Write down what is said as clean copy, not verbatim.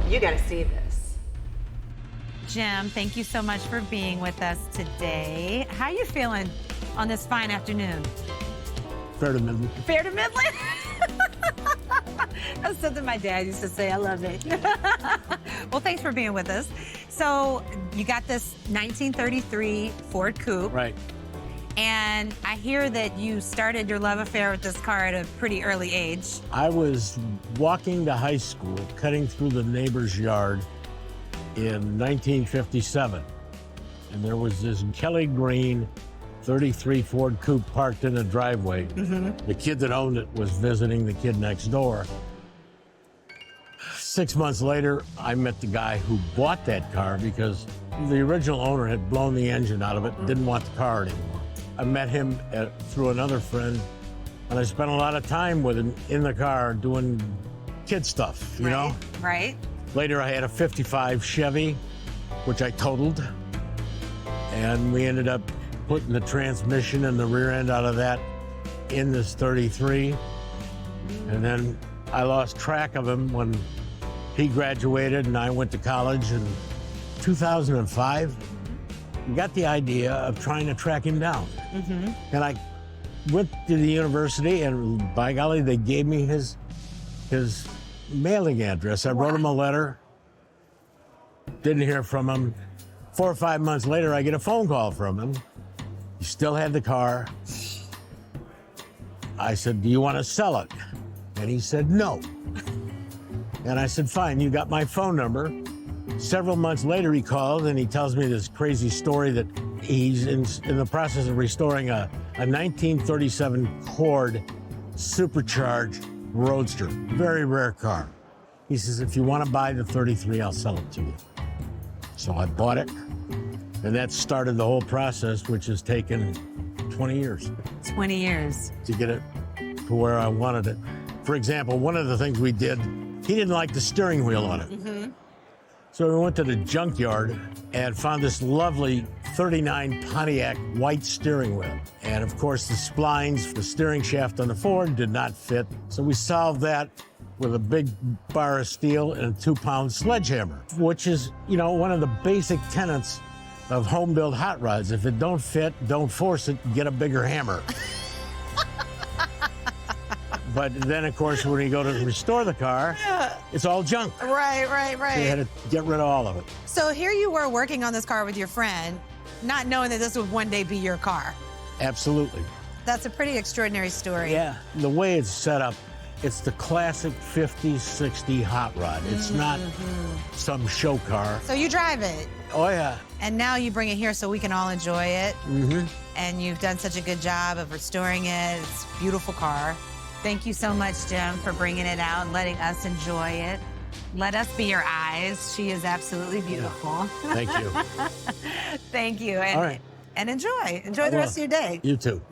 You got to see this. Jim, thank you so much for being with us today. How are you feeling on this fine afternoon? Fair to middling. Fair to middling? That's something my dad used to say. I love it. Well, thanks for being with us. So you got this 1933 Ford Coupe. Right. And I hear that you started your love affair with this car at a pretty early age. I was walking to high school, cutting through the neighbor's yard in 1957. And there was this Kelly Green 33 Ford Coupe parked in a driveway. The kid that owned it was visiting the kid next door. 6 months later, I met the guy who bought that car because the original owner had blown the engine out of it and didn't want the car anymore. I met him through another friend, and I spent a lot of time with him in the car doing kid stuff, you know? Right. Later, I had a 55 Chevy, which I totaled, and we ended up putting the transmission and the rear end out of that in this 33. And then I lost track of him when he graduated and I went to college in 2005. We got the idea of trying to track him down. And I went to the university, and by golly, they gave me his mailing address. I wrote him a letter, didn't hear from him. 4 or 5 months later, I get a phone call from him. He still had the car. I said, "Do you want to sell it?" And he said, "No." And I said, "Fine, you got my phone number." Several months later, he called and he tells me this crazy story that he's in the process of restoring a 1937 Cord supercharged Roadster, very rare car. He says, "If you want to buy the 33, I'll sell it to you." So I bought it, and that started the whole process, which has taken 20 years. 20 years. To get it to where I wanted it. For example, one of the things we did, he didn't like the steering wheel on it. So we went to the junkyard and found this lovely 39 Pontiac white steering wheel. And of course, the splines, the steering shaft on the Ford did not fit. So we solved that with a big bar of steel and a 2-pound sledgehammer, which is, you know, one of the basic tenets of home-built hot rods. If it don't fit, don't force it, get a bigger hammer. But then, of course, when you go to restore the car, it's all junk. Right. So you had to get rid of all of it. So here you were working on this car with your friend, not knowing that this would one day be your car. Absolutely. That's a pretty extraordinary story. Yeah, the way it's set up, it's the classic 50s, 60 hot rod. It's not some show car. So you drive it. Oh, yeah. And now you bring it here so we can all enjoy it. And you've done such a good job of restoring it. It's a beautiful car. Thank you so much, Jim, for bringing it out and letting us enjoy it. Let us be your eyes. She is absolutely beautiful. Thank you. Thank you. And, All right. And enjoy. Enjoy the rest of your day. You too.